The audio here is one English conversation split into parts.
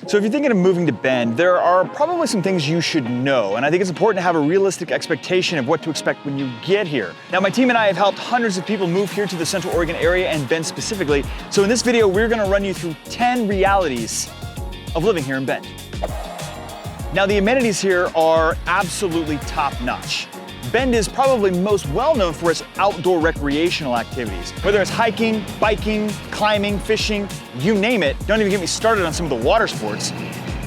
So if you're thinking of moving to Bend, there are probably some things you should know, and I think it's important to have a realistic expectation of what to expect when you get here. Now, my team and I have helped hundreds of people move here to the Central Oregon area and Bend specifically. So in this video, we're gonna run you through 10 realities of living here in Bend. Now, the amenities here are absolutely top-notch. Bend is probably most well known for its outdoor recreational activities. Whether it's hiking, biking, climbing, fishing, you name it. Don't even get me started on some of the water sports.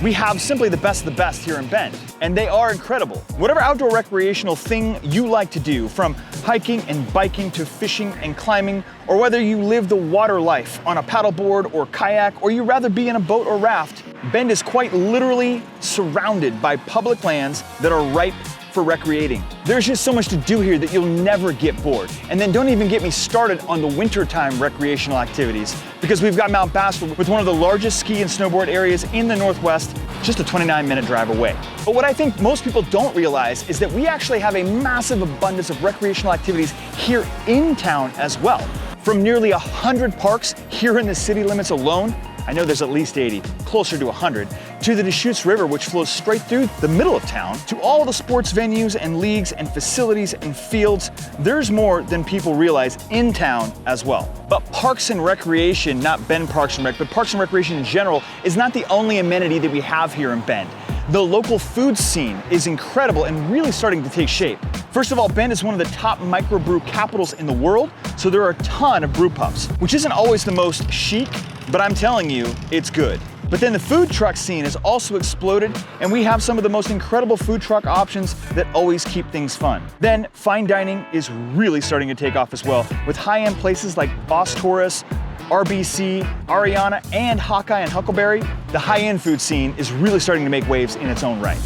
We have simply the best of the best here in Bend, and they are incredible. Whatever outdoor recreational thing you like to do, from hiking and biking to fishing and climbing, or whether you live the water life on a paddleboard or kayak, or you rather be in a boat or raft, Bend is quite literally surrounded by public lands that are ripe for recreating. There's just so much to do here that you'll never get bored. And then don't even get me started on the wintertime recreational activities, because we've got Mount Bachelor with one of the largest ski and snowboard areas in the Northwest, just a 29-minute drive away. But what I think most people don't realize is that we actually have a massive abundance of recreational activities here in town as well. From nearly 100 parks here in the city limits alone, I know there's at least 80, closer to 100, to the Deschutes River, which flows straight through the middle of town, to all the sports venues and leagues and facilities and fields. There's more than people realize in town as well. But Parks and Recreation, not Bend Parks and Rec, but Parks and Recreation in general, is not the only amenity that we have here in Bend. The local food scene is incredible and really starting to take shape. First of all, Bend is one of the top microbrew capitals in the world, so there are a ton of brew pubs, which isn't always the most chic, but I'm telling you, it's good. But then the food truck scene has also exploded, and we have some of the most incredible food truck options that always keep things fun. Then fine dining is really starting to take off as well, with high-end places like Boss Taurus, RBC, Ariana, and Hawkeye and Huckleberry. The high-end food scene is really starting to make waves in its own right.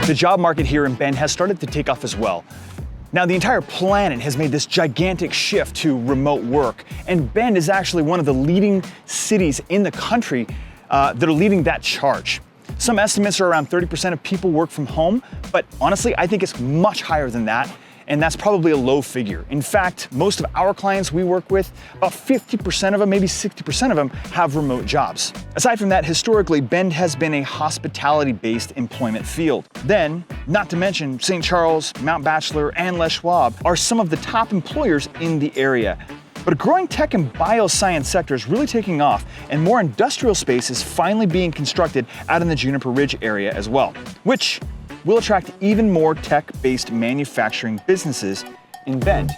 The job market here in Bend has started to take off as well. Now, the entire planet has made this gigantic shift to remote work, and Bend is actually one of the leading cities in the country that are leading that charge. Some estimates are around 30% of people work from home, but honestly, I think it's much higher than that, and that's probably a low figure. In fact, most of our clients we work with, about 50% of them, maybe 60% of them, have remote jobs. Aside from that, historically, Bend has been a hospitality-based employment field. Then, not to mention, St. Charles, Mount Bachelor, and Les Schwab are some of the top employers in the area. But a growing tech and bioscience sector is really taking off, and more industrial space is finally being constructed out in the Juniper Ridge area as well, which will attract even more tech-based manufacturing businesses in Bend.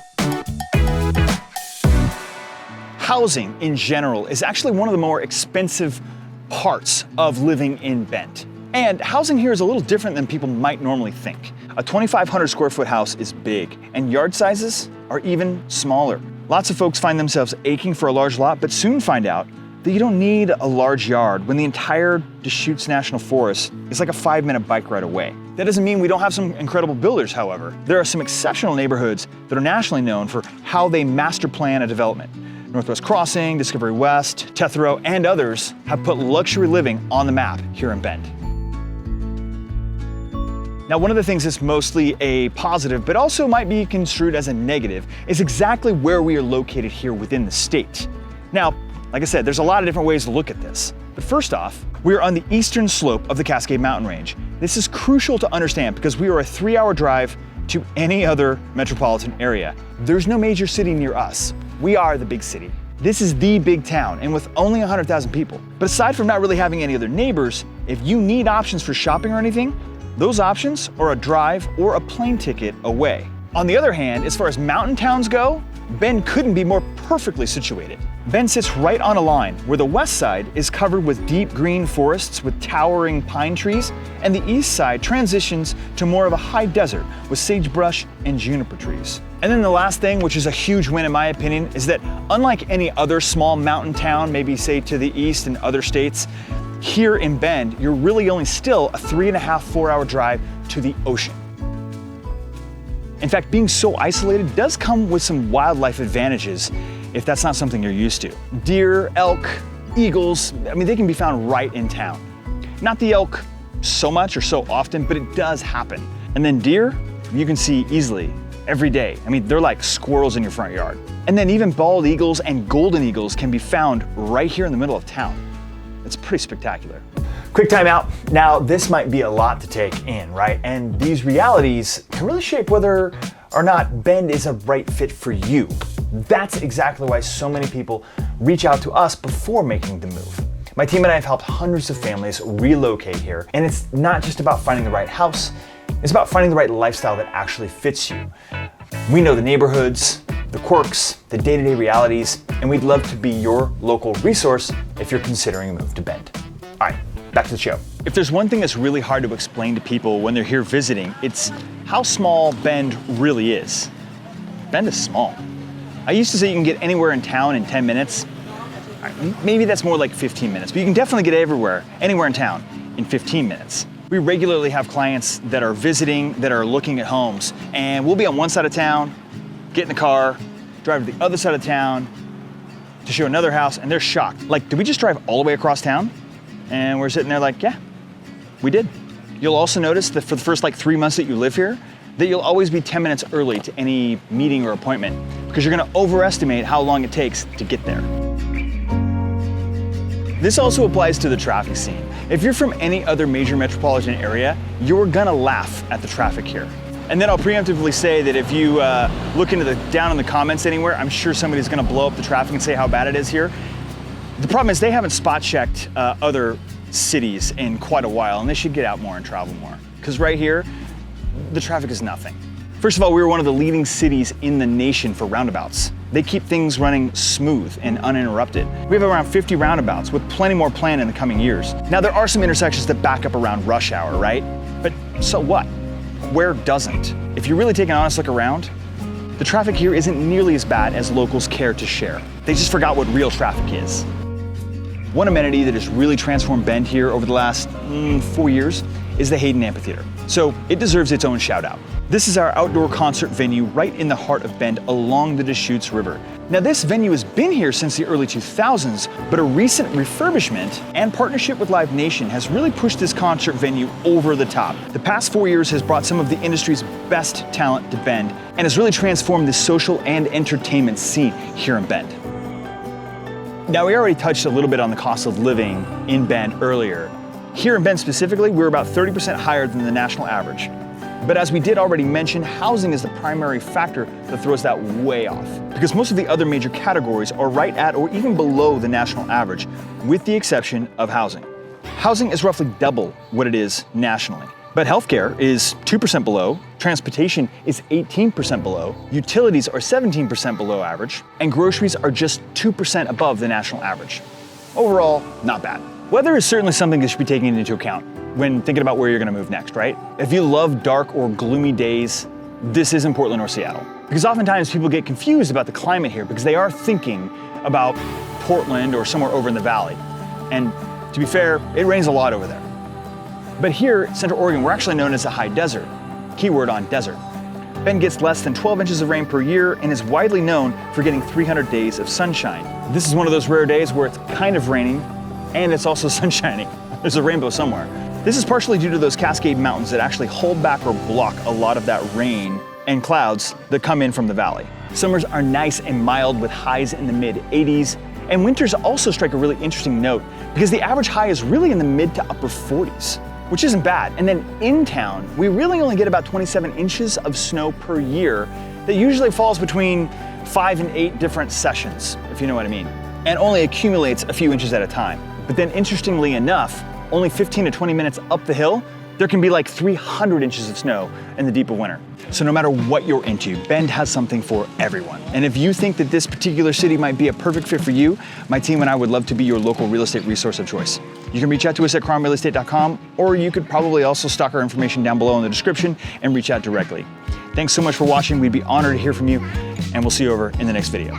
Housing in general is actually one of the more expensive parts of living in Bend. And housing here is a little different than people might normally think. A 2,500 square foot house is big, and yard sizes are even smaller. Lots of folks find themselves aching for a large lot, but soon find out that you don't need a large yard when the entire Deschutes National Forest is like a 5-minute bike ride away. That doesn't mean we don't have some incredible builders, however. There are some exceptional neighborhoods that are nationally known for how they master plan a development. Northwest Crossing, Discovery West, Tethero, and others have put luxury living on the map here in Bend. Now, one of the things that's mostly a positive, but also might be construed as a negative, is exactly where we are located here within the state. Now, like I said, there's a lot of different ways to look at this. But first off, we are on the eastern slope of the Cascade Mountain Range. This is crucial to understand because we are a 3-hour drive to any other metropolitan area. There's no major city near us. We are the big city. This is the big town, and with only 100,000 people. But aside from not really having any other neighbors, if you need options for shopping or anything, those options are a drive or a plane ticket away. On the other hand, as far as mountain towns go, Bend couldn't be more perfectly situated. Bend sits right on a line where the west side is covered with deep green forests with towering pine trees, and the east side transitions to more of a high desert with sagebrush and juniper trees. And then the last thing, which is a huge win in my opinion, is that unlike any other small mountain town, maybe say to the east in other states, here in Bend, you're really only still a 3.5–4 hour drive to the ocean. In fact, being so isolated does come with some wildlife advantages if that's not something you're used to. Deer, elk, eagles, I mean, they can be found right in town. Not the elk so much or so often, but it does happen. And then deer, you can see easily every day. I mean, they're like squirrels in your front yard. And then even bald eagles and golden eagles can be found right here in the middle of town. It's pretty spectacular. Quick time out. Now, this might be a lot to take in, right? And these realities can really shape whether or not Bend is a right fit for you. That's exactly why so many people reach out to us before making the move. My team and I have helped hundreds of families relocate here, and it's not just about finding the right house, it's about finding the right lifestyle that actually fits you. We know the neighborhoods, the quirks, the day-to-day realities, and we'd love to be your local resource if you're considering a move to Bend. All right, back to the show. If there's one thing that's really hard to explain to people when they're here visiting, it's how small Bend really is. Bend is small. I used to say you can get anywhere in town in 10 minutes. Maybe that's more like 15 minutes, but you can definitely get anywhere in town in 15 minutes. We regularly have clients that are visiting, that are looking at homes, and we'll be on one side of town, get in the car, drive to the other side of town to show another house, and they're shocked. Like, did we just drive all the way across town? And we're sitting there like, yeah, we did. You'll also notice that for the first 3 months that you live here, that you'll always be 10 minutes early to any meeting or appointment because you're gonna overestimate how long it takes to get there. This also applies to the traffic scene. If you're from any other major metropolitan area, you're gonna laugh at the traffic here. And then I'll preemptively say that if you look down in the comments anywhere, I'm sure somebody's gonna blow up the traffic and say how bad it is here. The problem is they haven't spot checked other cities in quite a while, and they should get out more and travel more. Because right here, the traffic is nothing. First of all, we were one of the leading cities in the nation for roundabouts. They keep things running smooth and uninterrupted. We have around 50 roundabouts with plenty more planned in the coming years. Now, there are some intersections that back up around rush hour, right? But so what? Where doesn't? If you really take an honest look around, the traffic here isn't nearly as bad as locals care to share. They just forgot what real traffic is. One amenity that has really transformed Bend here over the last 4 years is the Hayden Amphitheater. So it deserves its own shout out. This is our outdoor concert venue right in the heart of Bend along the Deschutes River. Now this venue has been here since the early 2000s, but a recent refurbishment and partnership with Live Nation has really pushed this concert venue over the top. The past 4 years has brought some of the industry's best talent to Bend and has really transformed the social and entertainment scene here in Bend. Now we already touched a little bit on the cost of living in Bend earlier. Here in Bend specifically, we're about 30% higher than the national average. But as we did already mention, housing is the primary factor that throws that way off. Because most of the other major categories are right at or even below the national average, with the exception of housing. Housing is roughly double what it is nationally. But healthcare is 2% below, transportation is 18% below, utilities are 17% below average, and groceries are just 2% above the national average. Overall, not bad. Weather is certainly something that should be taken into account when thinking about where you're gonna move next, right? If you love dark or gloomy days, this isn't Portland or Seattle. Because oftentimes people get confused about the climate here because they are thinking about Portland or somewhere over in the valley. And to be fair, it rains a lot over there. But here, Central Oregon, we're actually known as a high desert. Keyword on desert. Bend gets less than 12 inches of rain per year and is widely known for getting 300 days of sunshine. This is one of those rare days where it's kind of raining and it's also sunshining. There's a rainbow somewhere. This is partially due to those Cascade Mountains that actually hold back or block a lot of that rain and clouds that come in from the valley. Summers are nice and mild with highs in the mid-80s, and winters also strike a really interesting note because the average high is really in the mid to upper 40s, which isn't bad. And then in town, we really only get about 27 inches of snow per year that usually falls between 5 and 8 different sessions, if you know what I mean, and only accumulates a few inches at a time. But then interestingly enough, only 15 to 20 minutes up the hill, there can be like 300 inches of snow in the deep of winter. So no matter what you're into, Bend has something for everyone. And if you think that this particular city might be a perfect fit for you, my team and I would love to be your local real estate resource of choice. You can reach out to us at crownrealestate.com, or you could probably also stock our information down below in the description and reach out directly. Thanks so much for watching. We'd be honored to hear from you, and we'll see you over in the next video.